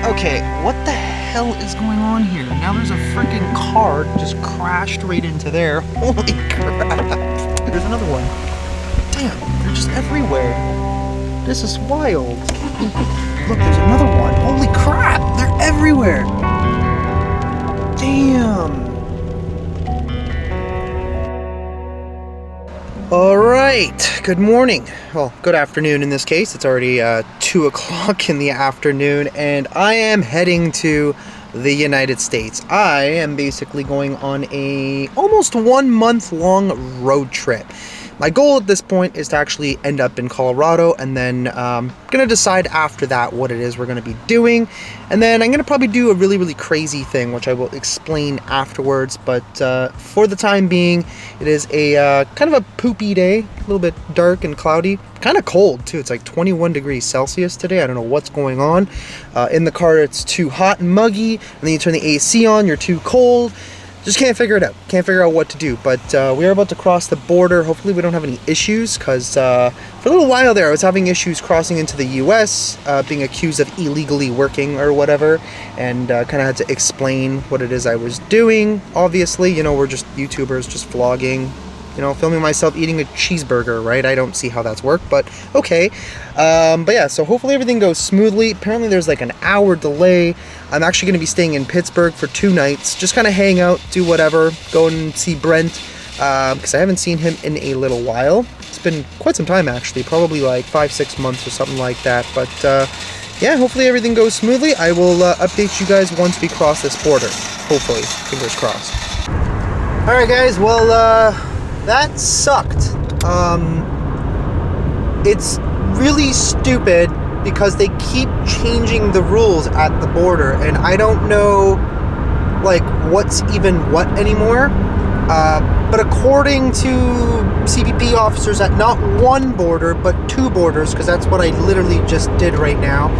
Okay, what the hell is going on here? Now there's a freaking car just crashed right into there. Holy crap. There's another one. Damn, they're just everywhere. This is wild. Look, there's another one. Holy crap, they're everywhere. Damn. All right, good morning. Well, good afternoon in this case. It's already 2 o'clock in the afternoon, and I am heading to the United States. I am basically going on a almost 1 month long road trip. My goal at this point is to actually end up in Colorado, and then gonna decide after that what it is we're gonna be doing. And then I'm gonna probably do a really crazy thing, which I will explain afterwards. But for the time being, it is a kind of a poopy day, a little bit dark and cloudy, kind of cold too. It's like 21 degrees Celsius today. I don't know what's going on. In the car, it's too hot and muggy, and then you turn the AC on, you're too cold. Just can't figure it out. Can't figure out what to do. But we are about to cross the border. Hopefully we don't have any issues, because for a little while there I was having issues crossing into the US, being accused of illegally working or whatever, and kind of had to explain what it is I was doing. Obviously, you know, we're just YouTubers, just vlogging, you know, filming myself eating a cheeseburger, right? I don't see how that's worked, but okay. But yeah, so hopefully everything goes smoothly. Apparently there's like an hour delay. I'm actually going to be staying in Pittsburgh for 2 nights. Just kind of hang out, do whatever, go and see Brent, because I haven't seen him in a little while. It's been quite some time actually, probably like 5-6 months or something like that. But yeah, hopefully everything goes smoothly. I will update you guys once we cross this border. Hopefully, fingers crossed. Alright guys, well, that sucked. It's really stupid because they keep changing the rules at the border, and I don't know like what's even what anymore. But according to CBP officers at not one border but 2 borders, because that's what I literally just did right now,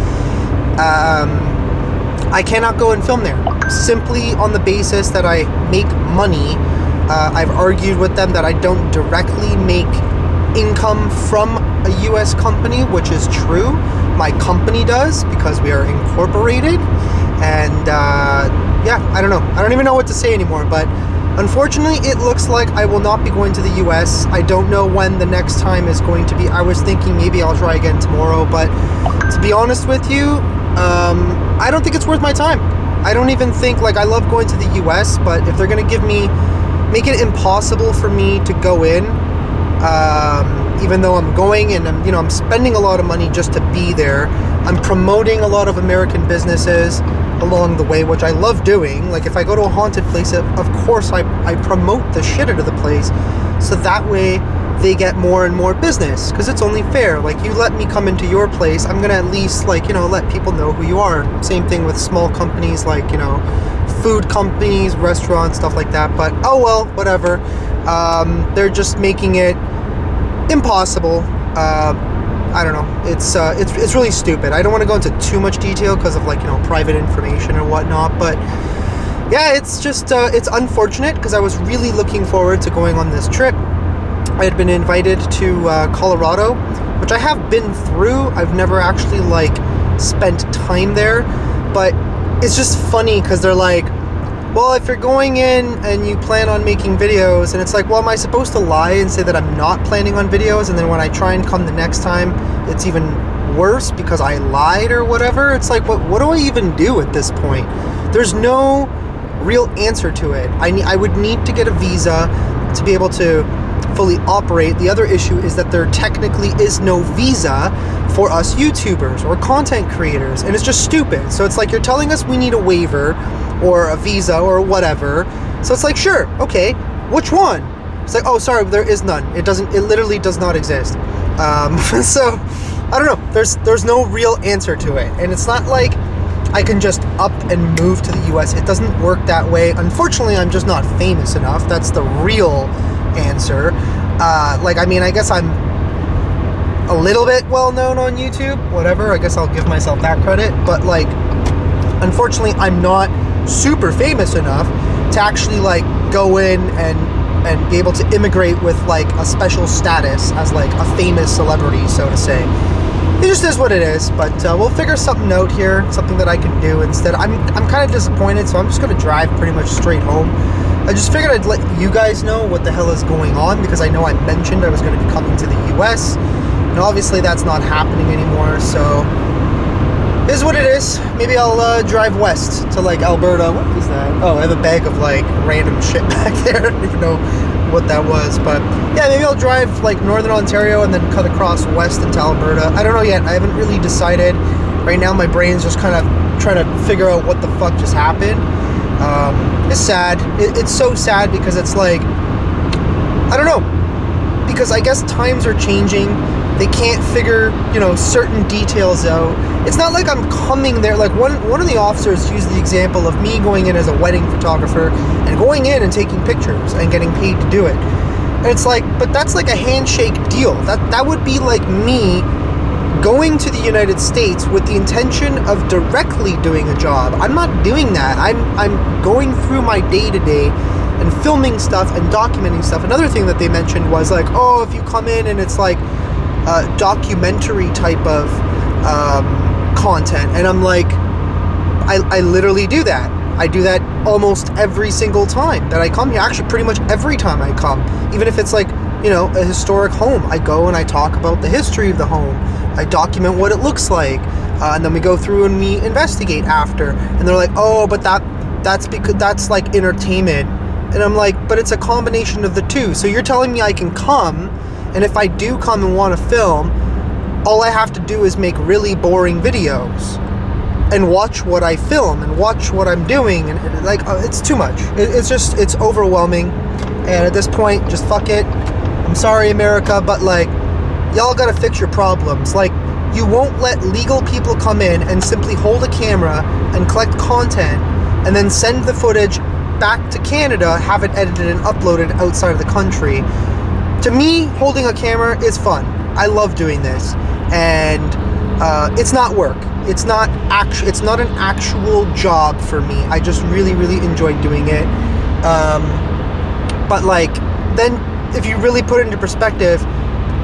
I cannot go and film there simply on the basis that I make money. I've argued with them that I don't directly make income from a US company, which is true. My company does, because we are incorporated. And yeah, I don't know. I don't even know what to say anymore. But unfortunately, it looks like I will not be going to the US. I don't know when the next time is going to be. I was thinking maybe I'll try again tomorrow. But to be honest with you, I don't think it's worth my time. I don't even think, like, I love going to the US, but if they're going to make it impossible for me to go in, even though I'm going and I'm spending a lot of money just to be there. I'm promoting a lot of American businesses along the way, which I love doing. Like, if I go to a haunted place, of course I promote the shit out of the place, so that way they get more and more business, because it's only fair. Like, you let me come into your place, I'm gonna at least, like, let people know who you are. Same thing with small companies, like, food companies, restaurants, stuff like that. But oh well, whatever. They're just making it impossible. I don't know. It's really stupid. I don't want to go into too much detail because of, like, private information or whatnot. But yeah, it's just it's unfortunate, because I was really looking forward to going on this trip. I had been invited to Colorado, which I have been through. I've never actually, like, spent time there, but it's just funny because they're like, well, if you're going in and you plan on making videos, and it's like, well, am I supposed to lie and say that I'm not planning on videos, and then when I try and come the next time, it's even worse because I lied or whatever? It's like, what do I even do at this point? There's no real answer to it. I would need to get a visa to be able to fully operate. The other issue is that there technically is no visa for us YouTubers or content creators, and it's just stupid. So it's like, you're telling us we need a waiver or a visa or whatever. So it's like, sure, okay, which one? It's like, oh, sorry, there is none. It literally does not exist. So I don't know. There's no real answer to it, and it's not like I can just up and move to the US. It doesn't work that way. Unfortunately, I'm just not famous enough. That's the real answer. Like, I mean, I guess I'm a little bit well known on YouTube, whatever. I guess I'll give myself that credit. But, like, unfortunately, I'm not super famous enough to actually, like, go in and be able to immigrate with, like, a special status as, like, a famous celebrity, so to say. it just is what it is. But we'll figure something out here, something that I can do instead. I'm kind of disappointed, so I'm just going to drive pretty much straight home. I just figured I'd let you guys know what the hell is going on, because I know I mentioned I was going to be coming to the US, and obviously that's not happening anymore, so it is what it is. Maybe I'll drive west to like Alberta. What is that? Oh, I have a bag of like random shit back there. I don't even know what that was, but yeah, maybe I'll drive like northern Ontario and then cut across west into Alberta. I don't know yet. I haven't really decided. Right now my brain's just kind of trying to figure out what the fuck just happened. It's sad. It's so sad because it's like, I don't know, because I guess times are changing. They can't figure, you know, certain details out. It's not like I'm coming there. Like one of the officers used the example of me going in as a wedding photographer and going in and taking pictures and getting paid to do it. And it's like, but that's like a handshake deal. That would be like me going to the United States with the intention of directly doing a job. I'm not doing that. I'm going through my day-to-day and filming stuff and documenting stuff. Another thing that they mentioned was like, oh, if you come in and it's like documentary type of content, and I'm like, I literally do that. I do that almost every single time that I come here. Actually, pretty much every time I come, even if it's like, you know, a historic home, I go and I talk about the history of the home. I document what it looks like, and then we go through and we investigate after. And they're like, oh, but that's because that's like entertainment. And I'm like, but it's a combination of the two. So you're telling me I can come, and if I do come and want to film, all I have to do is make really boring videos and watch what I film and watch what I'm doing, and like, it's too much. It's overwhelming. And at this point, just fuck it. I'm sorry, America, but like, y'all gotta fix your problems. Like, you won't let legal people come in and simply hold a camera and collect content and then send the footage back to Canada, have it edited and uploaded outside of the country. To me, holding a camera is fun. I love doing this, and it's not work. It's not an actual job for me. I just really, really enjoy doing it. But like, then if you really put it into perspective,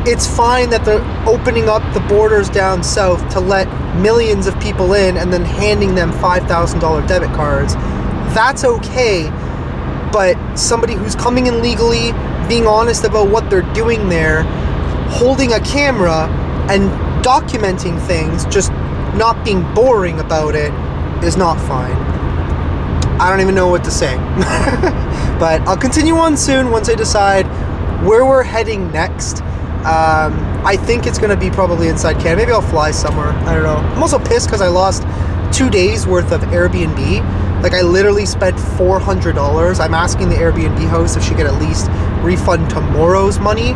it's fine that they're opening up the borders down south to let millions of people in and then handing them $5,000 debit cards. That's okay. But somebody who's coming in legally, being honest about what they're doing there, holding a camera and documenting things, just not being boring about it, is not fine. I don't even know what to say. But I'll continue on soon once I decide where we're heading next. I think it's going to be probably inside Canada. Maybe I'll fly somewhere. I don't know. I'm also pissed because I lost 2 days worth of Airbnb. Like, I literally spent $400. I'm asking the Airbnb host if she could at least refund tomorrow's money.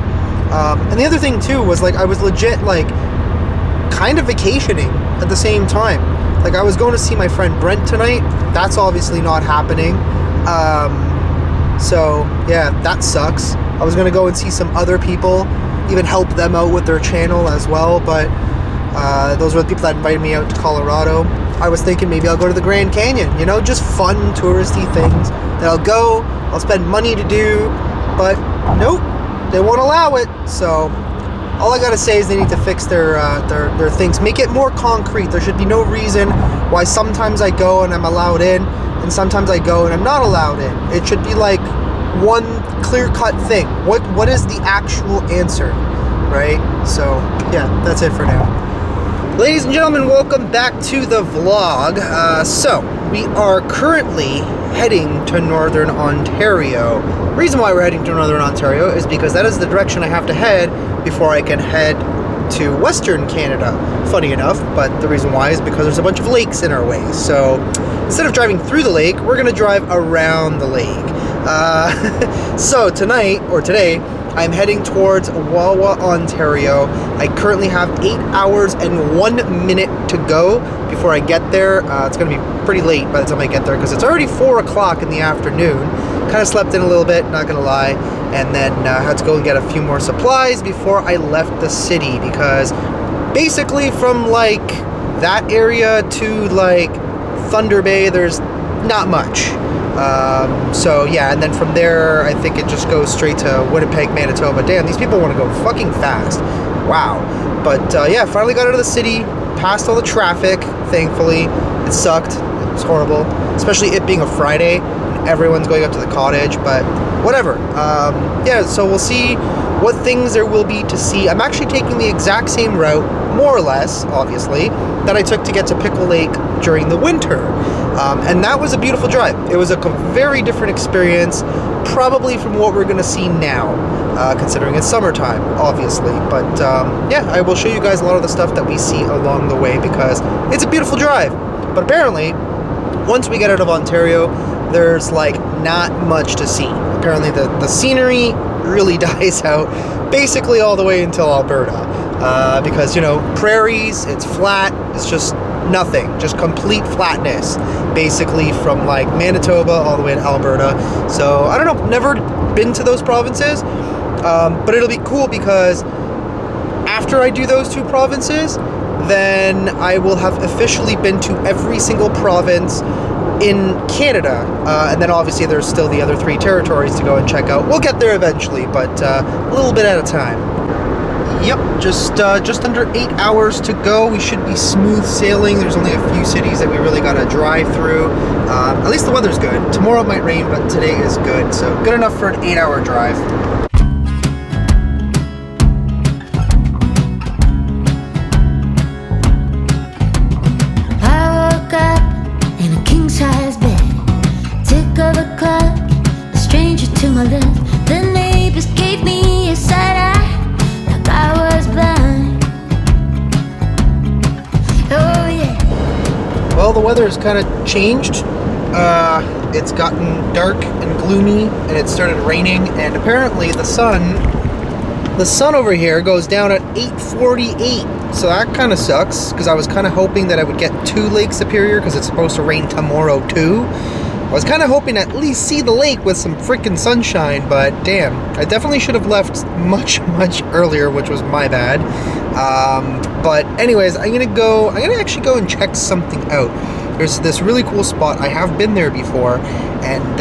And the other thing too was, like, I was legit like kind of vacationing at the same time. Like, I was going to see my friend Brent tonight. That's obviously not happening. So yeah, that sucks. I was gonna go and see some other people, even help them out with their channel as well, but those were the people that invited me out to Colorado. I was thinking maybe I'll go to the Grand Canyon, you know, just fun touristy things that I'll go, I'll spend money to do, but nope, they won't allow it. So all I gotta say is they need to fix their things, make it more concrete. There should be no reason why sometimes I go and I'm allowed in, and sometimes I go and I'm not allowed in. It should be like one clear-cut thing. What is the actual answer, right? So yeah, that's it for now. Ladies and gentlemen, welcome back to the vlog. So we are currently heading to Northern Ontario. The reason why we're heading to Northern Ontario is because that is the direction I have to head before I can head to Western Canada. Funny enough, but the reason why is because there's a bunch of lakes in our way. So instead of driving through the lake, we're gonna drive around the lake. So tonight, or today, I'm heading towards Wawa, Ontario. I currently have 8 hours and 1 minute to go before I get there. It's gonna be pretty late by the time I get there because it's already 4 o'clock in the afternoon. Kind of slept in a little bit, not gonna lie, and then had to go and get a few more supplies before I left the city, because basically from like that area to like Thunder Bay, there's not much. So yeah, and then from there, I think it just goes straight to Winnipeg, Manitoba. Damn, these people want to go fucking fast. wow. But yeah, finally got out of the city, passed all the traffic, thankfully. It sucked. It was horrible, especially it being a Friday and everyone's going up to the cottage, but whatever. Yeah, so we'll see what things there will be to see. I'm actually taking the exact same route, more or less, obviously, that I took to get to Pickle Lake during the winter. And that was a beautiful drive. It was a very different experience, probably from what we're going to see now, considering it's summertime, obviously. But yeah, I will show you guys a lot of the stuff that we see along the way because it's a beautiful drive. But apparently, once we get out of Ontario, there's like not much to see. Apparently the scenery really dies out basically all the way until Alberta. Because, you know, prairies, it's flat, it's just nothing, just complete flatness, basically from like Manitoba all the way to Alberta. So, I don't know, never been to those provinces, but it'll be cool because after I do those two provinces, then I will have officially been to every single province in Canada, and then obviously there's still the other 3 territories to go and check out. We'll get there eventually, but a little bit at a time. Yep, just under 8 hours to go. We should be smooth sailing. There's only a few cities that we really gotta drive through. At least the weather's good. Tomorrow it might rain, but today is good, so good enough for an 8-hour drive. Well, the weather has kind of changed. It's gotten dark and gloomy, and it started raining, and apparently the sun over here goes down at 8:48. So that kind of sucks, because I was kind of hoping that I would get to Lake Superior, because it's supposed to rain tomorrow too. I was kind of hoping to at least see the lake with some freaking sunshine, but damn, I definitely should have left much earlier, which was my bad. But anyways, I'm gonna actually go and check something out. There's this really cool spot. I have been there before, and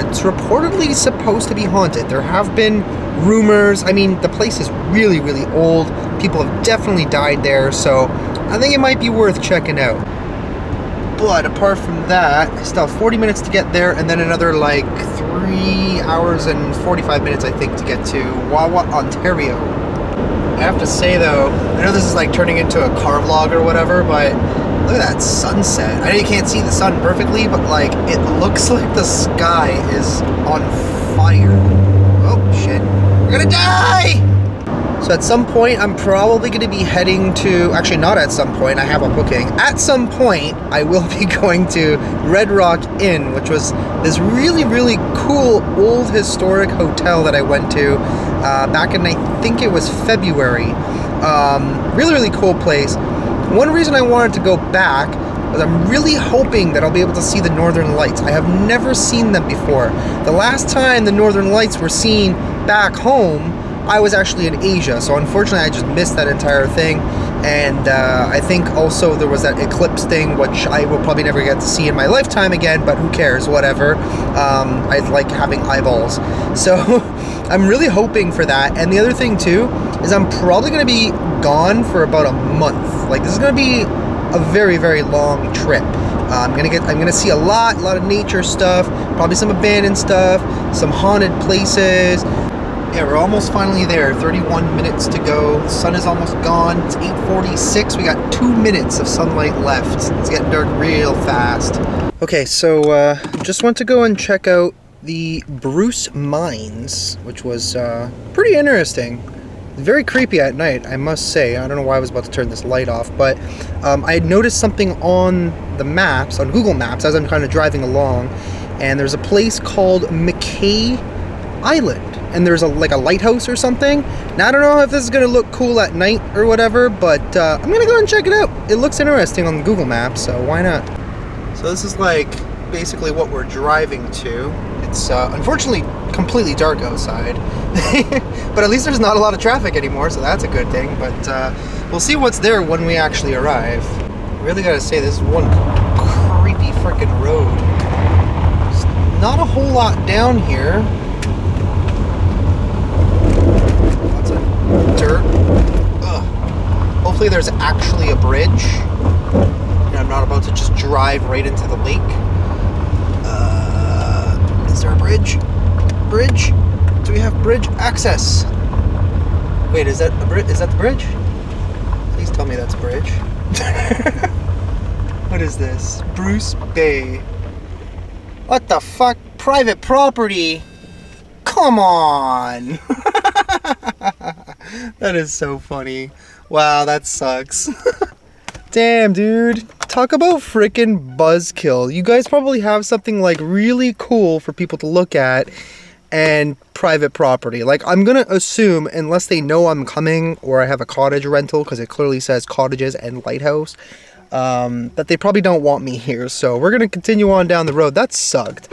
it's reportedly supposed to be haunted. There have been rumors. I mean, the place is really old. People have definitely died there, so I think it might be worth checking out. But apart from that, I still have 40 minutes to get there, and then another like 3 hours and 45 minutes, I think, to get to Wawa, Ontario. I have to say though, I know this is like turning into a car vlog or whatever, but look at that sunset. I know you can't see the sun perfectly, but like it looks like the sky is on fire. Oh shit, we're gonna die! So at some point, I'm probably going to be heading to, actually not at some point, I have a booking. At some point, I will be going to Red Rock Inn, which was this really cool old historic hotel that I went to back in, I think it was February. Really cool place. One reason I wanted to go back was I'm really hoping that I'll be able to see the Northern Lights. I have never seen them before. The last time the Northern Lights were seen back home, I was actually in Asia, so unfortunately I just missed that entire thing. And I think also there was that eclipse thing, which I will probably never get to see in my lifetime again, but who cares, whatever. I like having eyeballs. So I'm really hoping for that. And the other thing too is I'm probably going to be gone for about a month. Like, this is going to be a very long trip. I'm gonna see a lot of nature stuff, probably some abandoned stuff, some haunted places. Yeah, we're almost finally there. 31 minutes to go. The sun is almost gone. It's 8:46. We got 2 minutes of sunlight left. It's getting dark real fast. Okay, so just went to go and check out the Bruce Mines, which was pretty interesting. Very creepy at night, I must say. I don't know why I was about to turn this light off, but I had noticed something on the maps, on Google Maps, as I'm kind of driving along, and there's a place called McKay Island, and there's a lighthouse or something. Now I don't know if this is gonna look cool at night or whatever, but I'm gonna go and check it out. It looks interesting on Google Maps, so why not? So this is like basically what we're driving to. It's unfortunately completely dark outside, but at least there's not a lot of traffic anymore, so that's a good thing. But we'll see what's there when we actually arrive. Really gotta say, this is one creepy freaking road. There's not a whole lot down here. Lots of dirt. Ugh. Hopefully there's actually a bridge. And I'm not about to just drive right into the lake. Is there a bridge? Bridge? Do we have bridge access? Wait, is that a bridge? Is that the bridge? Please tell me that's a bridge. What is this? Bruce Bay. What the fuck? Private property? Come on! That is so funny. Wow, that sucks. Damn, dude. Talk about freaking buzzkill. You guys probably have something like really cool for people to look at and private property. Like, I'm gonna assume, unless they know I'm coming or I have a cottage rental, because it clearly says cottages and lighthouse, that they probably don't want me here. So we're gonna continue on down the road. That sucked.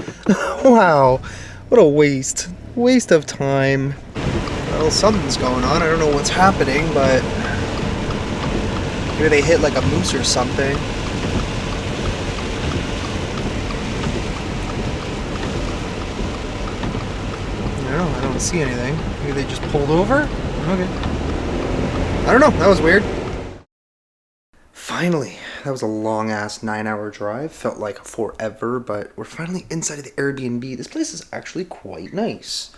Wow, what a waste. Waste of time. Well, something's going on. I don't know what's happening, but maybe they hit like a moose or something. I don't see anything. Maybe they just pulled over? Okay. I don't know. That was weird. Finally, that was a long ass 9-hour drive. Felt like forever, but we're finally inside of the Airbnb. This place is actually quite nice.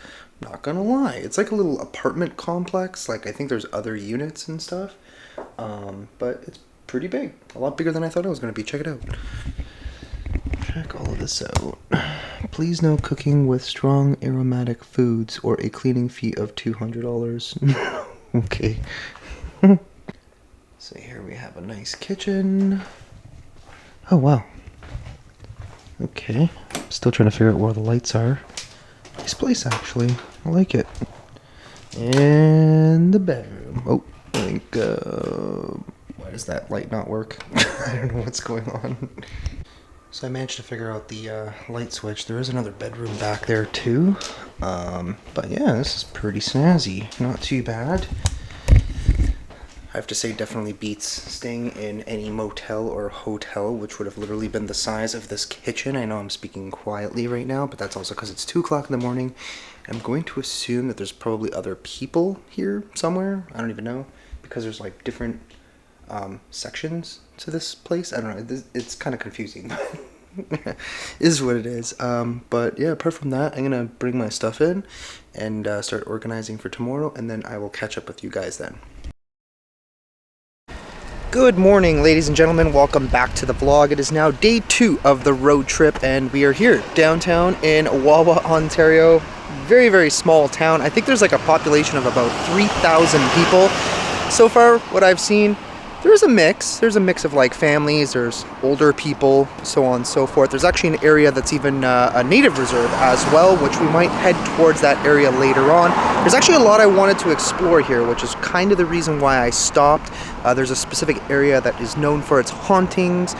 Not gonna lie. It's like a little apartment complex. Like, I think there's other units and stuff. But it's pretty big. A lot bigger than I thought it was gonna be. Check it out. Check all of this out. Please no cooking with strong aromatic foods or a cleaning fee of $200. Okay. So here we have a nice kitchen. Oh wow. Okay. Still trying to figure out where the lights are. Nice place actually. I like it. And the bedroom. Oh, I think why does that light not work? I don't know what's going on. So I managed to figure out the light switch. There is another bedroom back there too. But yeah, this is pretty snazzy. Not too bad. I have to say, definitely beats staying in any motel or hotel, which would have literally been the size of this kitchen. I know I'm speaking quietly right now, but that's also because it's 2 o'clock in the morning. I'm going to assume that there's probably other people here somewhere. I don't even know, because there's like different sections to this place. I don't know. It's kind of confusing. Is what it is. But yeah, apart from that, I'm gonna bring my stuff in and start organizing for tomorrow, and then I will catch up with you guys then. Good morning, ladies and gentlemen. Welcome back to the vlog. It is now day 2 of the road trip, and we are here downtown in Wawa, Ontario. Very, very small town. I think there's like a population of about 3,000 people. So far, what I've seen, there's a mix. There's a mix of like families, there's older people, so on and so forth. There's actually an area that's even a native reserve as well, which we might head towards that area later on. There's actually a lot I wanted to explore here, which is kind of the reason why I stopped. There's a specific area that is known for its hauntings.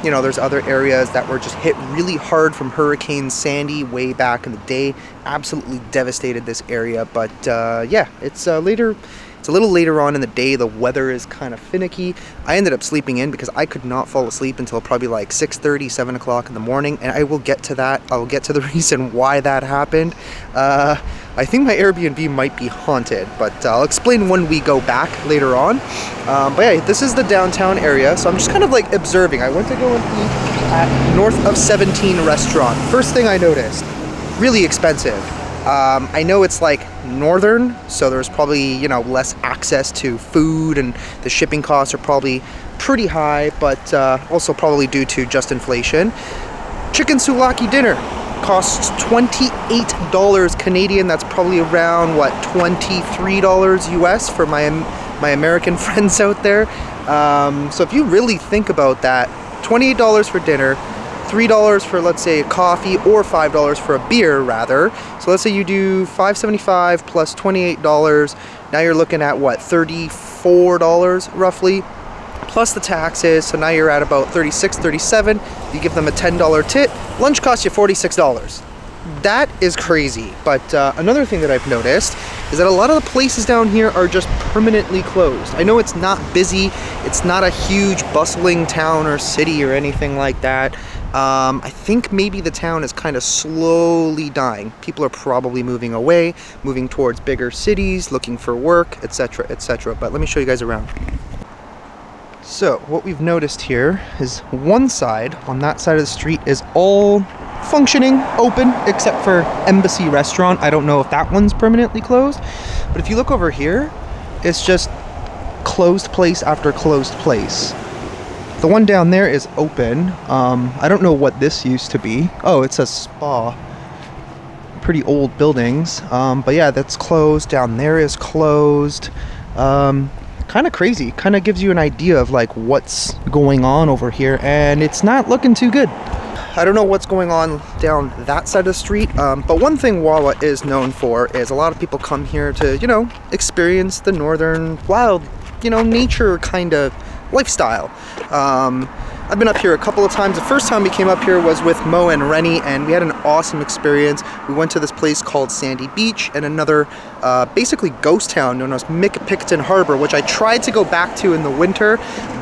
You know, there's other areas that were just hit really hard from Hurricane Sandy way back in the day. Absolutely devastated this area, but yeah, it's It's a little later on in the day. The weather is kind of finicky. I ended up sleeping in because I could not fall asleep until probably like 6:30, 7 o'clock in the morning, and I will get to that. I'll get to the reason why that happened. I think my Airbnb might be haunted, but I'll explain when we go back later on. But yeah, this is the downtown area, so I'm just kind of like observing. I went to go and eat at North of 17 restaurant. First thing I noticed, really expensive. I know it's like northern, so there's probably, you know, less access to food, and the shipping costs are probably pretty high, but also probably due to just inflation. Chicken souvlaki dinner costs $28 Canadian. That's probably around, what, $23 US for my American friends out there. So if you really think about that, $28 for dinner, $3 for, let's say, a coffee, or $5 for a beer, rather. So let's say you do $5.75 plus $28. Now you're looking at, what, $34 roughly, plus the taxes. So now you're at about $36, $37. You give them a $10 tip. Lunch costs you $46. That is crazy. But another thing that I've noticed is that a lot of the places down here are just permanently closed. I know it's not busy. It's not a huge bustling town or city or anything like that. I think maybe the town is kind of slowly dying. People are probably moving away, moving towards bigger cities, looking for work, etc., etc. But let me show you guys around. So what we've noticed here is one side, on that side of the street, is all functioning, open, except for Embassy Restaurant. I don't know if that one's permanently closed, but if you look over here, it's just closed place after closed place. The one down there is open. I don't know what this used to be. Oh, it says spa. Pretty old buildings. But yeah, that's closed. Down there is closed. Kind of crazy. Kind of gives you an idea of like what's going on over here, and it's not looking too good. I don't know what's going on down that side of the street, but one thing Wawa is known for is a lot of people come here to, you know, experience the northern wild, you know, nature kind of lifestyle. I've been up here a couple of times. The first time we came up here was with Mo and Rennie, and we had an awesome experience. We went to this place called Sandy Beach and another basically ghost town known as Mickapicton Harbor, which I tried to go back to in the winter,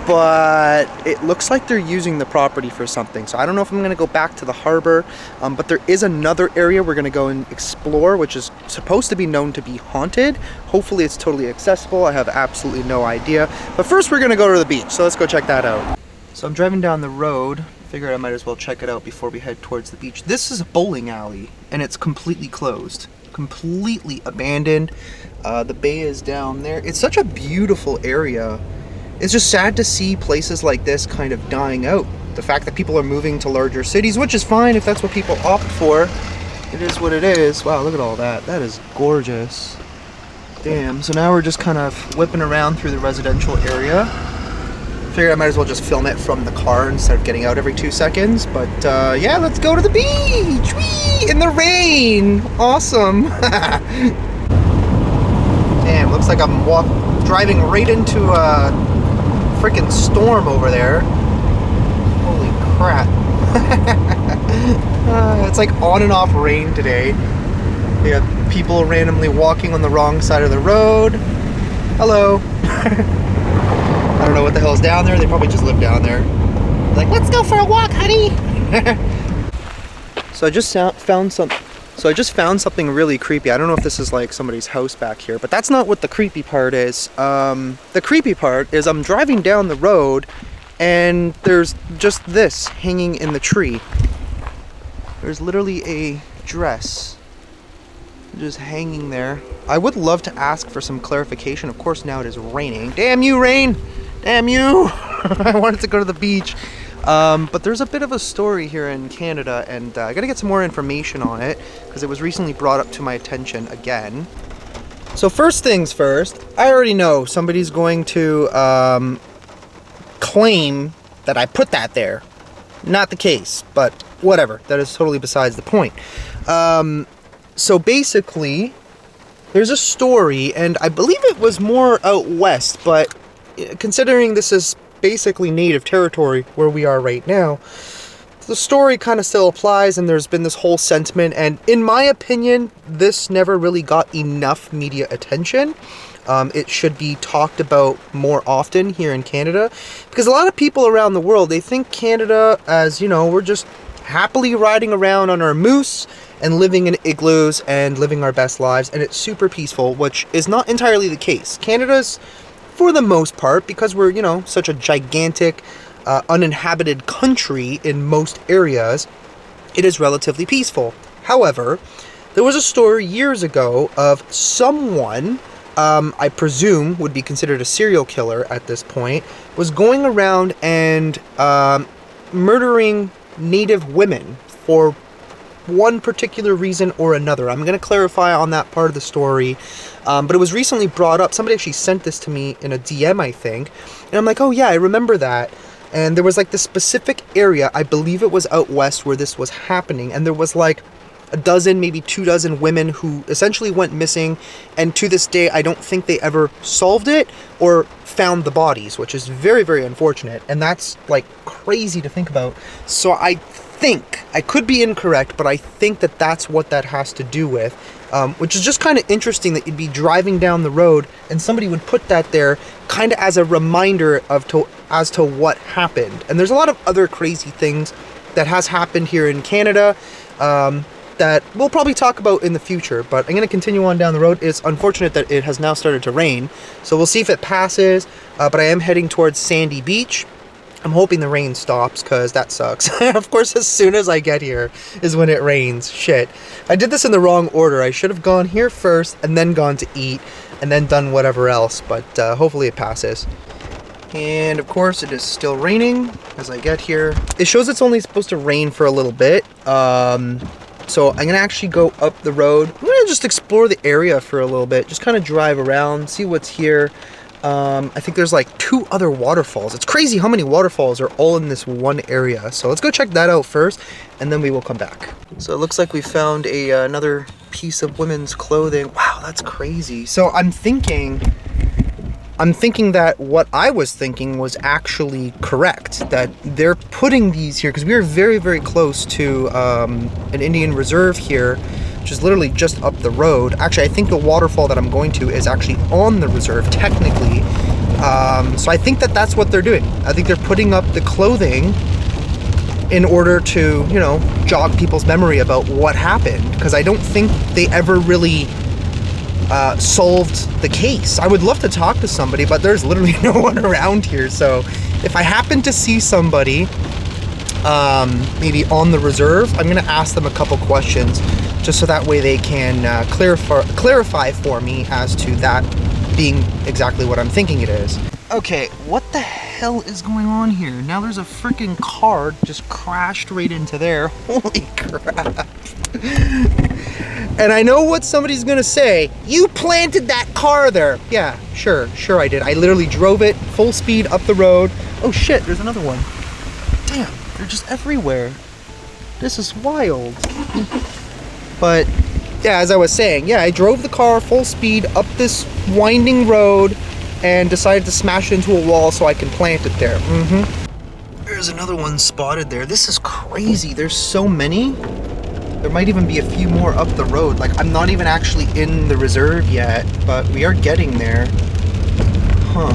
but it looks like they're using the property for something. So I don't know if I'm gonna go back to the harbor, but there is another area we're gonna go and explore, which is supposed to be known to be haunted. Hopefully it's totally accessible. I have absolutely no idea. But first we're gonna go to the beach, so let's go check that out. So I'm driving down the road, figured I might as well check it out before we head towards the beach. This is a bowling alley, and it's completely closed, completely abandoned. The bay is down there. It's such a beautiful area. It's just sad to see places like this kind of dying out. The fact that people are moving to larger cities, which is fine if that's what people opt for. It is what it is. Wow, look at all that. That is gorgeous. Damn, so now we're just kind of whipping around through the residential area. Figured I might as well just film it from the car instead of getting out every 2 seconds. But yeah, let's go to the beach! Whee! In the rain! Awesome! Damn, looks like I'm driving right into a freaking storm over there. Holy crap. It's like on and off rain today. We have people randomly walking on the wrong side of the road. Hello. I don't know what the hell's down there. They probably just live down there. Like, let's go for a walk, honey. So I just found something really creepy. I don't know if this is like somebody's house back here, but that's not what the creepy part is. The creepy part is I'm driving down the road and there's just this hanging in the tree. There's literally a dress just hanging there. I would love to ask for some clarification. Of course, now it is raining. Damn you, rain! Damn you! I wanted to go to the beach. But there's a bit of a story here in Canada, and I gotta get some more information on it because it was recently brought up to my attention again. So first things first, I already know somebody's going to claim that I put that there. Not the case, but whatever. That is totally besides the point. So basically, there's a story, and I believe it was more out west, but considering this is basically native territory where we are right now, the story kind of still applies, and there's been this whole sentiment, and in my opinion, this never really got enough media attention. It should be talked about more often here in Canada, because a lot of people around the world, they think Canada as, you know, we're just happily riding around on our moose and living in igloos and living our best lives, and it's super peaceful, which is not entirely the case. Canada's, for the most part, because we're, you know, such a gigantic uninhabited country in most areas, it is relatively peaceful. However, there was a story years ago of someone, I presume would be considered a serial killer at this point, was going around and murdering Native women for one particular reason or another. I'm going to clarify on that part of the story, but it was recently brought up. Somebody actually sent this to me in a DM, I think, and I'm like, oh yeah, I remember that. And there was like this specific area, I believe it was out west, where this was happening, and there was like a dozen, maybe 24 women who essentially went missing, and to this day I don't think they ever solved it or found the bodies, which is very, very unfortunate, and that's like crazy to think about. So I think, I could be incorrect, but I think that that's what that has to do with, which is just kind of interesting that you'd be driving down the road and somebody would put that there kind of as a reminder as to what happened. And there's a lot of other crazy things that has happened here in Canada that we'll probably talk about in the future, but I'm going to continue on down the road. It's unfortunate that it has now started to rain, so we'll see if it passes, but I am heading towards Sandy Beach. I'm hoping the rain stops, because that sucks. Of course, as soon as I get here is when it rains. Shit. I did this in the wrong order. I should have gone here first, and then gone to eat, and then done whatever else, but hopefully it passes. And of course, it is still raining as I get here. It shows it's only supposed to rain for a little bit. So I'm gonna actually go up the road. I'm gonna just explore the area for a little bit, just kind of drive around, see what's here. I think there's like 2 other waterfalls. It's crazy how many waterfalls are all in this one area. So let's go check that out first, and then we will come back. So it looks like we found another piece of women's clothing. Wow, that's crazy. So I'm thinking that what I was thinking was actually correct, that they're putting these here because we are very, very close to an Indian reserve here, which is literally just up the road. Actually, I think the waterfall that I'm going to is actually on the reserve, technically. So I think that that's what they're doing. I think they're putting up the clothing in order to, you know, jog people's memory about what happened, because I don't think they ever really solved the case. I would love to talk to somebody, but there's literally no one around here. So if I happen to see somebody maybe on the reserve, I'm gonna ask them a couple questions, just so that way they can clarify for me as to that being exactly what I'm thinking it is. Okay, what the hell is going on here? Now there's a freaking car just crashed right into there. Holy crap. And I know what somebody's gonna say. You planted that car there. Yeah, sure I did. I literally drove it full speed up the road. Oh shit, there's another one. Damn, they're just everywhere. This is wild. But yeah, as I was saying, yeah, I drove the car full speed up this winding road and decided to smash it into a wall so I can plant it there. There's another one spotted there. This is crazy. There's so many. There might even be a few more up the road. Like, I'm not even actually in the reserve yet, but we are getting there. Huh.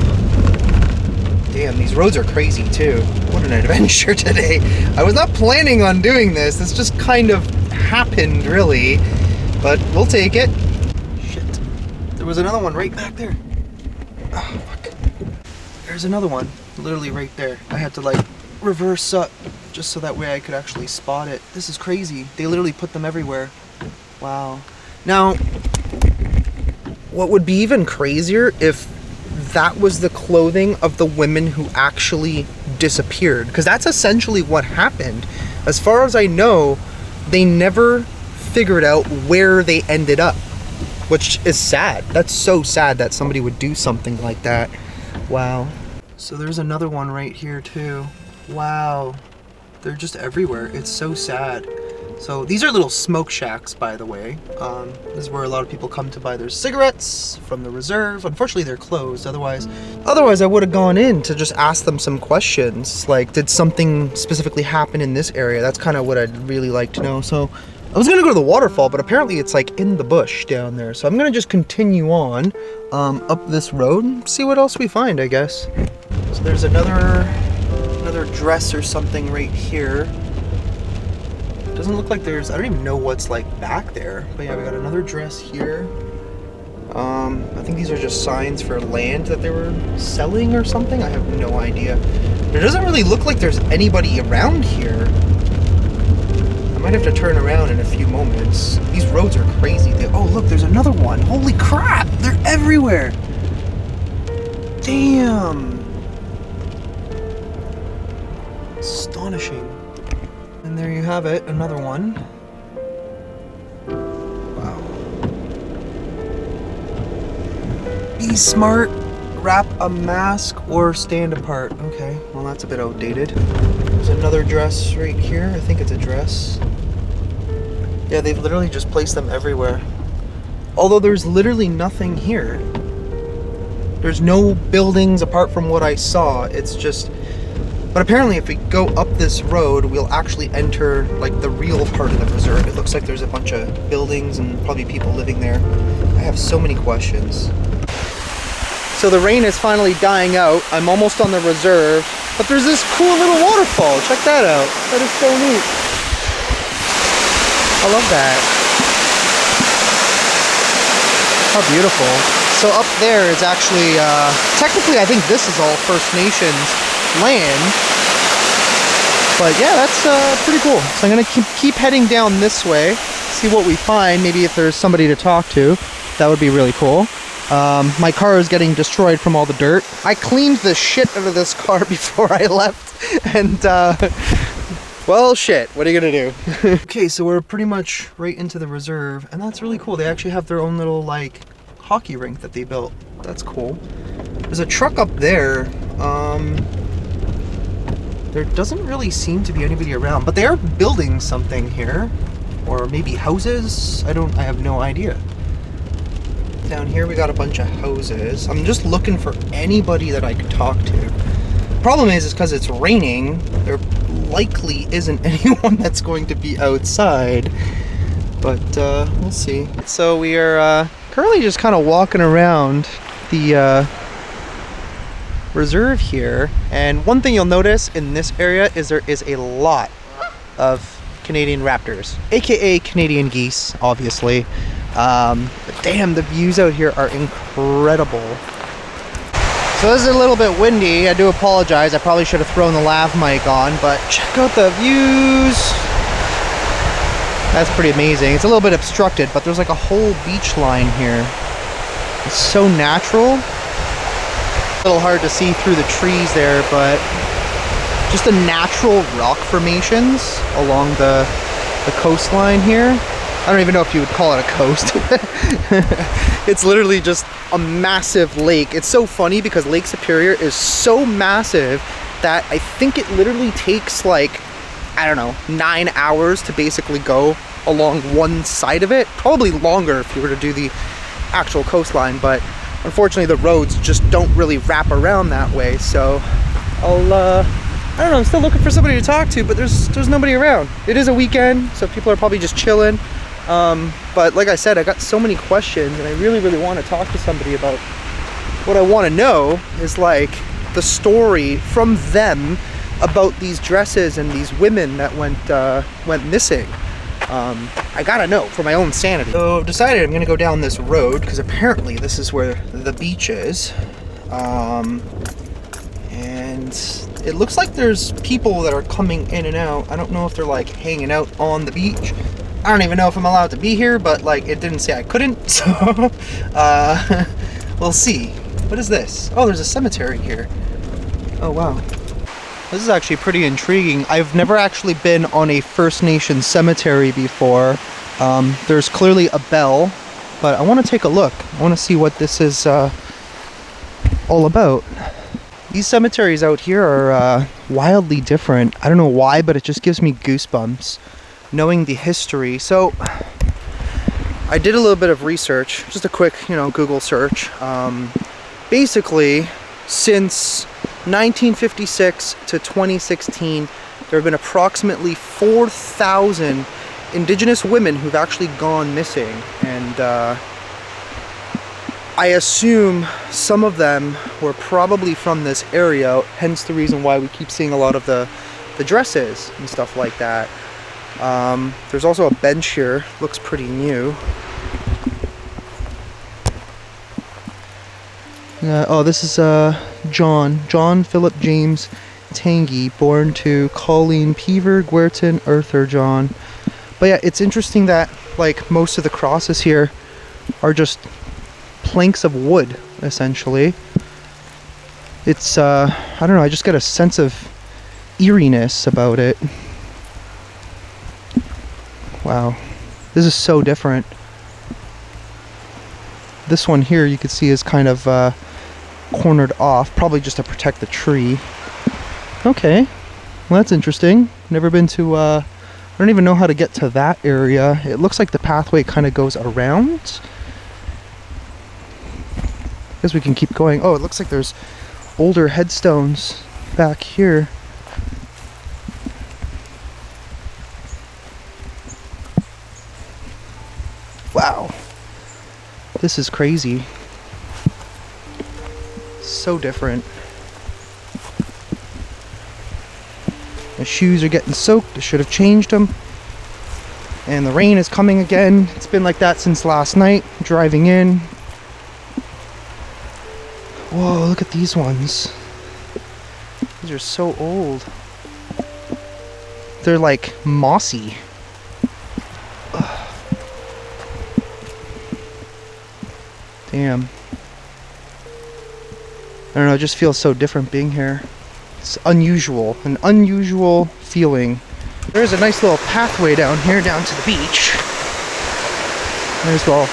Damn, these roads are crazy too. What an adventure today. I was not planning on doing this. This just kind of happened, really. But we'll take it. Shit. There was another one right back there. Oh, fuck. There's another one, literally right there. I had to like reverse up just so that way I could actually spot it. This is crazy. They literally put them everywhere. Wow. Now, what would be even crazier if that was the clothing of the women who actually disappeared, because that's essentially what happened. As far as I know, they never figured out where they ended up, which is sad. That's so sad that somebody would do something like that. Wow. So there's another one right here too. Wow. They're just everywhere. It's so sad. So these are little smoke shacks, by the way. This is where a lot of people come to buy their cigarettes from the reserve. Unfortunately, they're closed. Otherwise I would have gone in to just ask them some questions. Like, did something specifically happen in this area? That's kind of what I'd really like to know. So I was gonna go to the waterfall, but apparently it's like in the bush down there. So I'm gonna just continue on up this road and see what else we find, I guess. So there's another dress or something right here. Doesn't look like there's, I don't even know what's like back there. But yeah, we got another dress here. I think these are just signs for land that they were selling or something. I have no idea. It doesn't really look like there's anybody around here. I might have to turn around in a few moments. These roads are crazy. Oh look, there's another one. Holy crap, they're everywhere. Damn. Astonishing. And there you have it, another one. Wow. Be smart, wrap a mask, or stand apart. Okay, well that's a bit outdated. There's another dress right here. I think it's a dress. Yeah, they've literally just placed them everywhere. Although there's literally nothing here. There's no buildings apart from what I saw. It's just... But apparently if we go up this road, we'll actually enter like the real part of the reserve. It looks like there's a bunch of buildings and probably people living there. I have so many questions. So the rain is finally dying out. I'm almost on the reserve, but there's this cool little waterfall. Check that out. That is so neat. I love that. How beautiful. So up there is actually, technically I think this is all First Nations land. But yeah, that's pretty cool. So I'm gonna keep heading down this way, see what we find. Maybe if there's somebody to talk to, that would be really cool. My car is getting destroyed from all the dirt. I cleaned the shit out of this car before I left, and well, shit, what are you gonna do? Okay, so we're pretty much right into the reserve, and that's really cool. They actually have their own little, like, hockey rink that they built. That's cool. There's a truck up there. There doesn't really seem to be anybody around, but they are building something here. Or maybe houses? I have no idea. Down here we got a bunch of houses. I'm just looking for anybody that I could talk to. Problem is because it's raining, there likely isn't anyone that's going to be outside. But we'll see. So we are currently just kind of walking around the reserve here, and one thing you'll notice in this area is there is a lot of Canadian raptors, aka Canadian geese, obviously. But damn, the views out here are incredible. So this is a little bit windy. I do apologize. I probably should have thrown the lav mic on, but check out the views. That's pretty amazing. It's a little bit obstructed, but there's like a whole beach line here. It's so natural. A little hard to see through the trees there, but just the natural rock formations along the coastline here. I don't even know if you would call it a coast. It's literally just a massive lake. It's so funny because Lake Superior is so massive that I think it literally takes like, I don't know, 9 hours to basically go along one side of it. Probably longer if you were to do the actual coastline, but unfortunately the roads just don't really wrap around that way. So I don't know, I'm still looking for somebody to talk to, but there's nobody around. It is a weekend, so people are probably just chilling. But like I said, I got so many questions, and I really want to talk to somebody about what I want to know is like the story from them about these dresses and these women that went missing. I gotta know for my own sanity. So I've decided I'm gonna go down this road because apparently this is where the beach is. And it looks like there's people that are coming in and out. I don't know if they're like hanging out on the beach. I don't even know if I'm allowed to be here, but like it didn't say I couldn't, so we'll see. What is this? Oh, there's a cemetery here. Oh wow. This is actually pretty intriguing. I've never actually been on a First Nation cemetery before. There's clearly a bell, but I want to take a look. I want to see what this is all about. These cemeteries out here are wildly different. I don't know why, but it just gives me goosebumps knowing the history. So I did a little bit of research, just a quick, Google search. Basically, since 1956 to 2016, there have been approximately 4,000 Indigenous women who've actually gone missing, and I assume some of them were probably from this area, hence the reason why we keep seeing a lot of the dresses and stuff like that. There's also a bench here, looks pretty new. Oh, this is John Philip James Tangy, born to Colleen Peaver, Guertin, Arthur John. But yeah, it's interesting that like most of the crosses here are just planks of wood, essentially. It's I don't know, I just get a sense of eeriness about it. Wow, this is so different. This one here you can see is kind of cornered off, probably just to protect the tree. Okay, well that's interesting. Never been to I don't even know how to get to that area. It looks like the pathway kind of goes around. I guess we can keep going. Oh, it looks like there's older headstones back here. Wow, this is crazy. So different. My shoes are getting soaked. I should have changed them. And the rain is coming again. It's been like that since last night, driving in. Whoa, look at these ones. These are so old. They're like mossy. Ugh. Damn. I don't know, it just feels so different being here. It's unusual, an unusual feeling. There's a nice little pathway down here, down to the beach. Might as well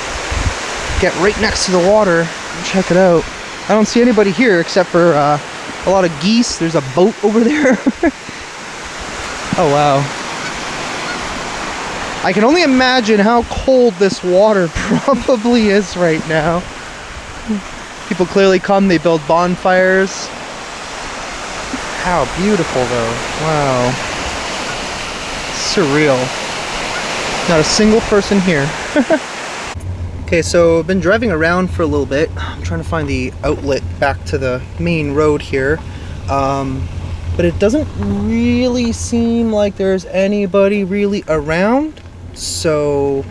get right next to the water and check it out. I don't see anybody here except for a lot of geese. There's a boat over there. Oh wow. I can only imagine how cold this water probably is right now. People clearly come, they build bonfires. How beautiful though. Wow. Surreal. Not a single person here. Okay, so I've been driving around for a little bit. I'm trying to find the outlet back to the main road here. But it doesn't really seem like there's anybody really around. So,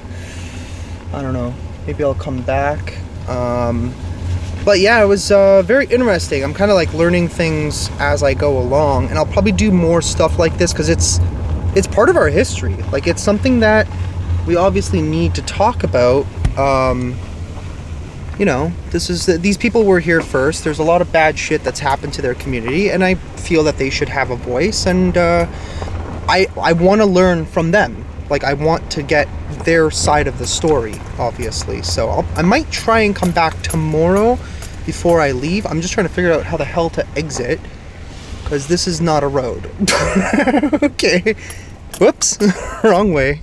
I don't know. Maybe I'll come back. But yeah, it was very interesting. I'm kind of like learning things as I go along. And I'll probably do more stuff like this because it's part of our history. Like, it's something that we obviously need to talk about. You know, these people were here first. There's a lot of bad shit that's happened to their community, and I feel that they should have a voice, and I want to learn from them. Like, I want to get their side of the story, obviously. So I might try and come back tomorrow before I leave. I'm just trying to figure out how the hell to exit, because this is not a road. Okay. Whoops. Wrong way.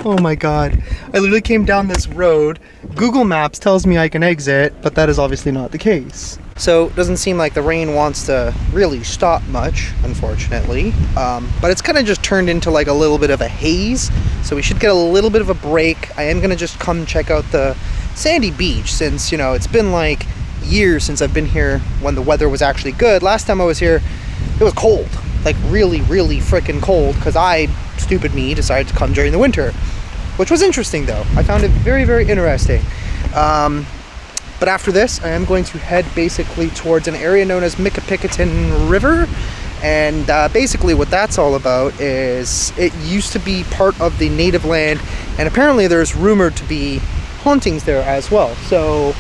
Oh my god. I literally came down this road. Google Maps tells me I can exit, but that is obviously not the case. So it doesn't seem like the rain wants to really stop much, unfortunately. But it's kind of just turned into like a little bit of a haze. So we should get a little bit of a break. I am going to just come check out the sandy beach since, you know, it's been like years since I've been here when the weather was actually good. Last time I was here, it was cold. Like really, really freaking cold because stupid me, decided to come during the winter, which was interesting though. I found it very, very interesting. But after this, I am going to head basically towards an area known as Michipicoten River. And basically what that's all about is it used to be part of the native land, and apparently there's rumored to be hauntings there as well. So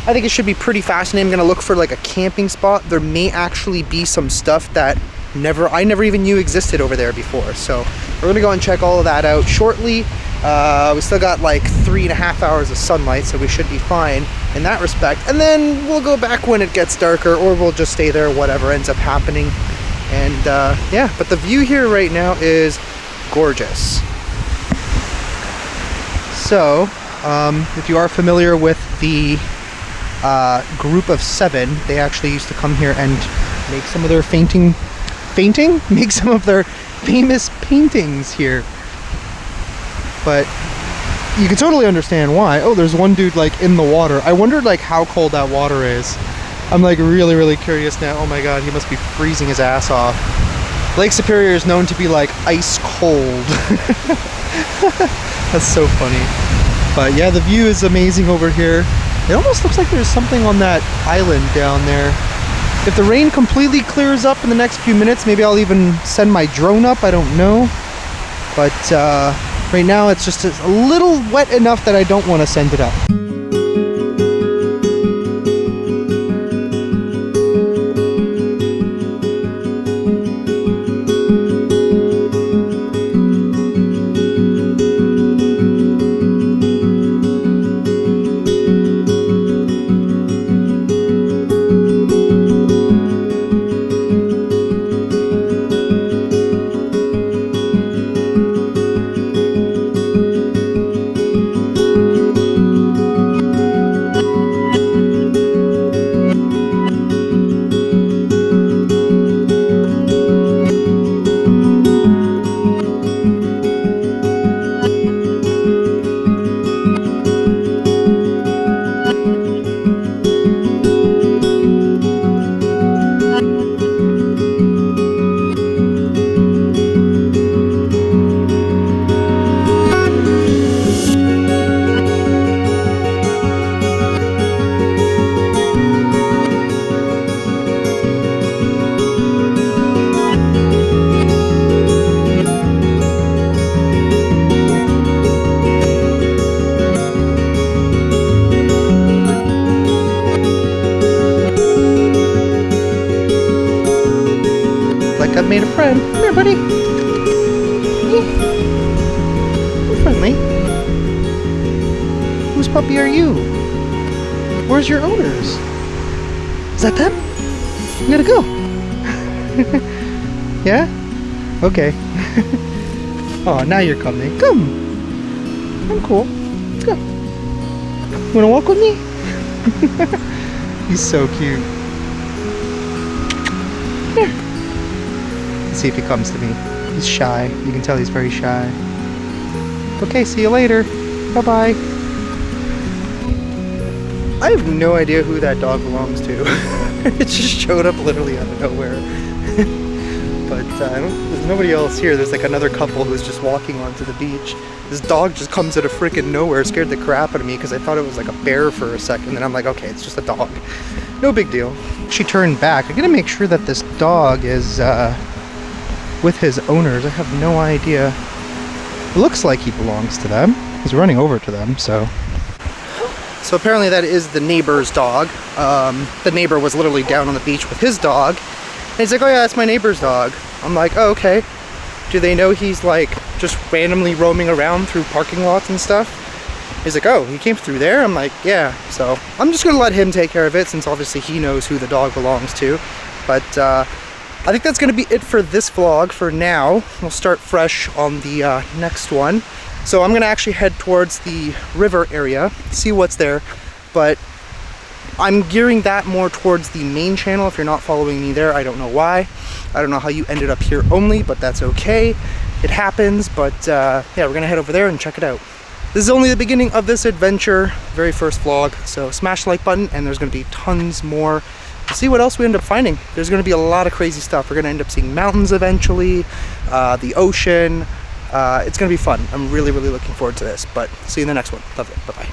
I think it should be pretty fascinating. I'm gonna look for like a camping spot. There may actually be some stuff that I never even knew existed over there before. So we're gonna go and check all of that out shortly. We still got like 3.5 hours of sunlight, so we should be fine in that respect. And then we'll go back when it gets darker, or we'll just stay there, whatever ends up happening. And yeah, but the view here right now is gorgeous. So if you are familiar with the group of 7, they actually used to come here and make some of their make some of their famous paintings here. But you can totally understand why. Oh, there's one dude like in the water. I wondered like how cold that water is. I'm like really, really curious now. Oh my god, he must be freezing his ass off. Lake Superior is known to be like ice cold. That's so funny. But yeah, the view is amazing over here. It almost looks like there's something on that island down there. If the rain completely clears up in the next few minutes, maybe I'll even send my drone up, I don't know. But right now it's just a little wet enough that I don't want to send it up. puppy are you? Where's your owners? Is that them? You gotta go. Yeah? Okay. Oh, now you're coming. Come. I'm cool. Let's go. Wanna walk with me? He's so cute. Here. Let's see if he comes to me. He's shy. You can tell he's very shy. Okay, see you later. Bye-bye. I have no idea who that dog belongs to. It just showed up literally out of nowhere. But there's nobody else here. There's like another couple who's just walking onto the beach. This dog just comes out of freaking nowhere, scared the crap out of me because I thought it was like a bear for a second. And I'm like, okay, it's just a dog. No big deal. She turned back. I gotta make sure that this dog is with his owners. I have no idea. It looks like he belongs to them. He's running over to them, so. So apparently that is the neighbor's dog. The neighbor was literally down on the beach with his dog. And he's like, oh yeah, that's my neighbor's dog. I'm like, oh, okay. Do they know he's like just randomly roaming around through parking lots and stuff? He's like, oh, he came through there? I'm like, yeah. So I'm just gonna let him take care of it since obviously he knows who the dog belongs to. But I think that's gonna be it for this vlog for now. We'll start fresh on the next one. So I'm gonna actually head towards the river area, see what's there. But I'm gearing that more towards the main channel. If you're not following me there, I don't know why. I don't know how you ended up here only, but that's okay. It happens, but yeah, we're gonna head over there and check it out. This is only the beginning of this adventure, very first vlog, so smash the like button and there's gonna be tons more. We'll see what else we end up finding. There's gonna be a lot of crazy stuff. We're gonna end up seeing mountains eventually, the ocean. It's gonna be fun. I'm really, really looking forward to this, but see you in the next one. Love it, bye-bye.